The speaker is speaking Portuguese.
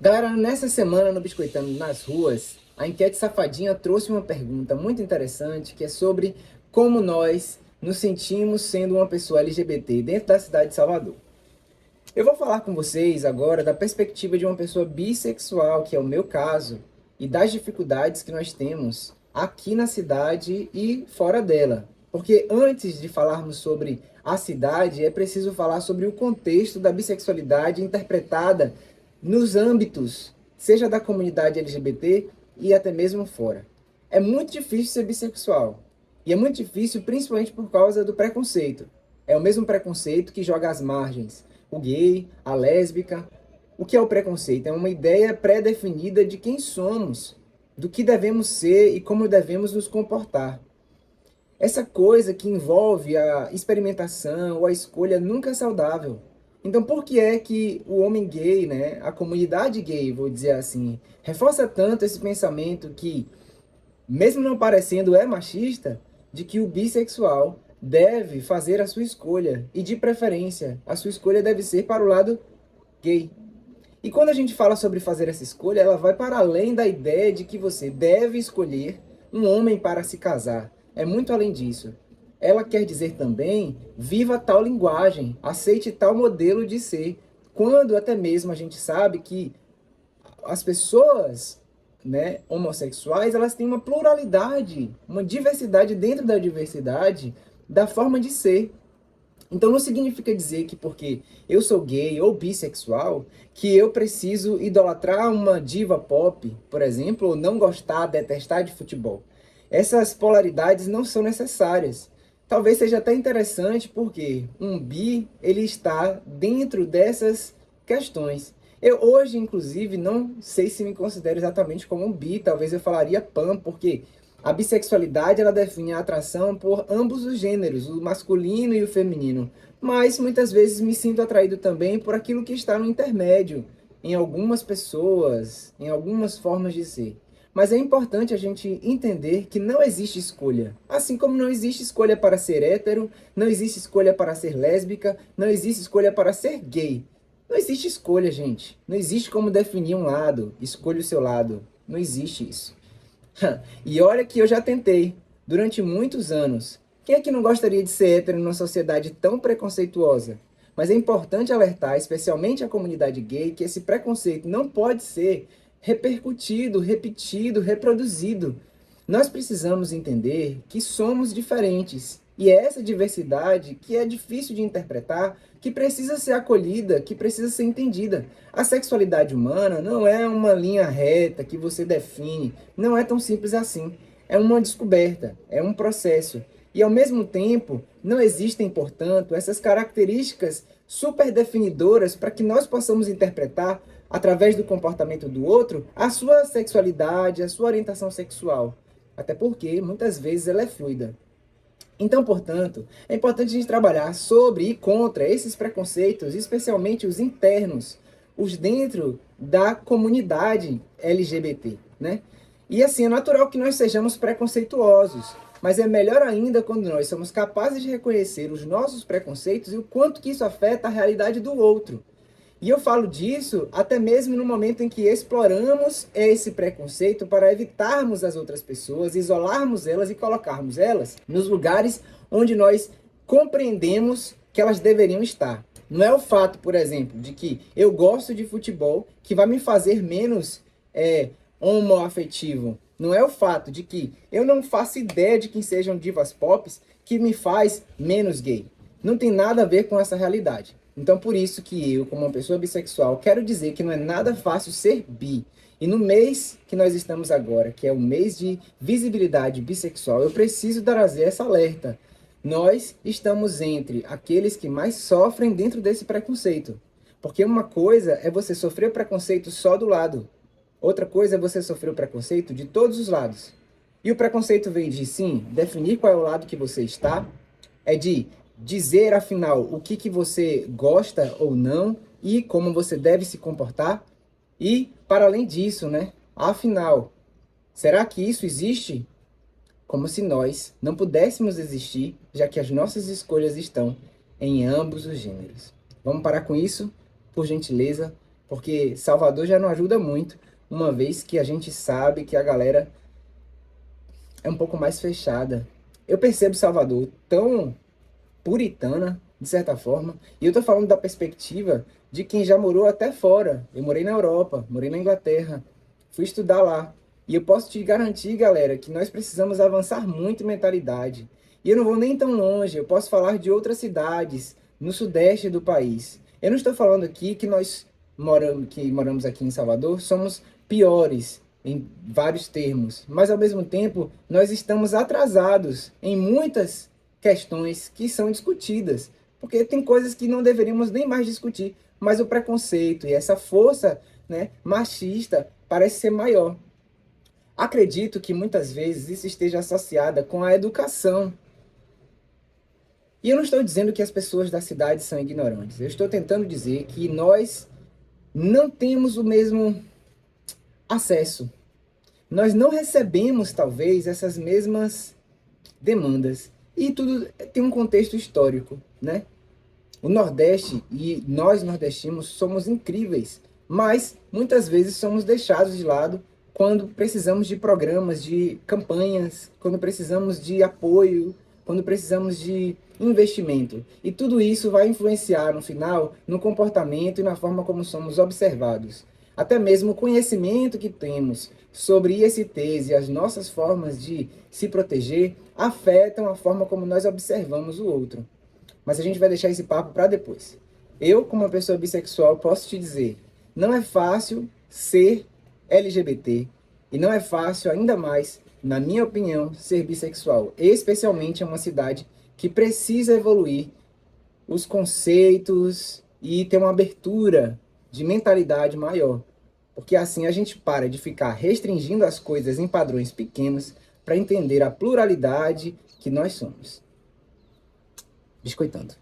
Galera, nessa semana no Biscoitando nas Ruas, a Enquete Safadinha trouxe uma pergunta muito interessante que é sobre como nós nos sentimos sendo uma pessoa LGBT dentro da cidade de Salvador. Eu vou falar com vocês agora da perspectiva de uma pessoa bissexual, que é o meu caso, e das dificuldades que nós temos aqui na cidade e fora dela. Porque antes de falarmos sobre a cidade, é preciso falar sobre o contexto da bissexualidade interpretada nos âmbitos, seja da comunidade LGBT e até mesmo fora. É muito difícil ser bissexual. E é muito difícil principalmente por causa do preconceito. É o mesmo preconceito que joga às margens o gay, a lésbica. O que é o preconceito? É uma ideia pré-definida de quem somos, do que devemos ser e como devemos nos comportar. Essa coisa que envolve a experimentação ou a escolha nunca é saudável. Então, por que é que o homem gay, né, a comunidade gay, vou dizer assim, reforça tanto esse pensamento que, mesmo não parecendo é machista, de que o bissexual deve fazer a sua escolha e, de preferência, a sua escolha deve ser para o lado gay. E quando a gente fala sobre fazer essa escolha, ela vai para além da ideia de que você deve escolher um homem para se casar. É muito além disso. Ela quer dizer também, viva tal linguagem, aceite tal modelo de ser, quando até mesmo a gente sabe que as pessoas, né, homossexuais, elas têm uma pluralidade, uma diversidade dentro da diversidade da forma de ser. Então não significa dizer que porque eu sou gay ou bissexual, que eu preciso idolatrar uma diva pop, por exemplo, ou não gostar, detestar de futebol. Essas polaridades não são necessárias. Talvez seja até interessante porque um bi, ele está dentro dessas questões. Eu hoje, inclusive, não sei se me considero exatamente como um bi, talvez eu falaria pan, porque a bissexualidade ela define a atração por ambos os gêneros, o masculino e o feminino. Mas muitas vezes me sinto atraído também por aquilo que está no intermédio, em algumas pessoas, em algumas formas de ser. Mas é importante a gente entender que não existe escolha. Assim como não existe escolha para ser hétero, não existe escolha para ser lésbica, não existe escolha para ser gay. Não existe escolha, gente. Não existe como definir um lado, escolha o seu lado. Não existe isso. E olha que eu já tentei, durante muitos anos. Quem é que não gostaria de ser hétero numa sociedade tão preconceituosa? Mas é importante alertar, especialmente a comunidade gay, que esse preconceito não pode ser repercutido, repetido, reproduzido. Nós precisamos entender que somos diferentes. E é essa diversidade que é difícil de interpretar, que precisa ser acolhida, que precisa ser entendida. A sexualidade humana não é uma linha reta que você define, não é tão simples assim. É uma descoberta, é um processo. E ao mesmo tempo, não existem, portanto, essas características super definidoras para que nós possamos interpretar, através do comportamento do outro, a sua sexualidade, a sua orientação sexual. Até porque, muitas vezes, ela é fluida. Então, portanto, é importante a gente trabalhar sobre e contra esses preconceitos, especialmente os internos, os dentro da comunidade LGBT, né? E assim, é natural que nós sejamos preconceituosos, mas é melhor ainda quando nós somos capazes de reconhecer os nossos preconceitos e o quanto que isso afeta a realidade do outro. E eu falo disso até mesmo no momento em que exploramos esse preconceito para evitarmos as outras pessoas, isolarmos elas e colocarmos elas nos lugares onde nós compreendemos que elas deveriam estar. Não é o fato, por exemplo, de que eu gosto de futebol que vai me fazer menos homoafetivo. Não é o fato de que eu não faço ideia de quem sejam divas pop que me faz menos gay. Não tem nada a ver com essa realidade. Então, por isso que eu, como uma pessoa bissexual, quero dizer que não é nada fácil ser bi. E no mês que nós estamos agora, que é o mês de visibilidade bissexual, eu preciso trazer essa alerta. Nós estamos entre aqueles que mais sofrem dentro desse preconceito. Porque uma coisa é você sofrer o preconceito só do lado. Outra coisa é você sofrer o preconceito de todos os lados. E o preconceito vem de, sim, definir qual é o lado que você está, é de dizer, afinal, o que você gosta ou não e como você deve se comportar. E, para além disso, né? Afinal, será que isso existe? Como se nós não pudéssemos existir, já que as nossas escolhas estão em ambos os gêneros. Vamos parar com isso? Por gentileza, Porque Salvador já não ajuda muito, uma vez que a gente sabe que a galera é um pouco mais fechada. Eu percebo Salvador tão puritana, de certa forma, e eu tô falando da perspectiva de quem já morou até fora. Eu morei na Europa, morei na Inglaterra, fui estudar lá. E eu posso te garantir, galera, que nós precisamos avançar muito em mentalidade. E eu não vou nem tão longe, eu posso falar de outras cidades no sudeste do país. Eu não estou falando aqui que moramos aqui em Salvador, somos piores em vários termos, mas ao mesmo tempo nós estamos atrasados em muitas questões que são discutidas, porque tem coisas que não deveríamos nem mais discutir, mas o preconceito e essa força, né, machista parece ser maior. Acredito que muitas vezes isso esteja associada com a educação. E eu não estou dizendo que as pessoas da cidade são ignorantes. Eu estou tentando dizer que nós não temos o mesmo acesso. Nós não recebemos, talvez, essas mesmas demandas. E tudo tem um contexto histórico, né? O Nordeste e nós nordestinos somos incríveis, mas muitas vezes somos deixados de lado quando precisamos de programas, de campanhas, quando precisamos de apoio, quando precisamos de investimento. E tudo isso vai influenciar no final no comportamento e na forma como somos observados. Até mesmo o conhecimento que temos sobre ISTs e as nossas formas de se proteger afetam a forma como nós observamos o outro. Mas a gente vai deixar esse papo para depois. Eu, como uma pessoa bissexual, posso te dizer, não é fácil ser LGBT e não é fácil, ainda mais, na minha opinião, ser bissexual, especialmente em uma cidade que precisa evoluir os conceitos e ter uma abertura de mentalidade maior. Porque assim a gente para de ficar restringindo as coisas em padrões pequenos para entender a pluralidade que nós somos. Biscoitando.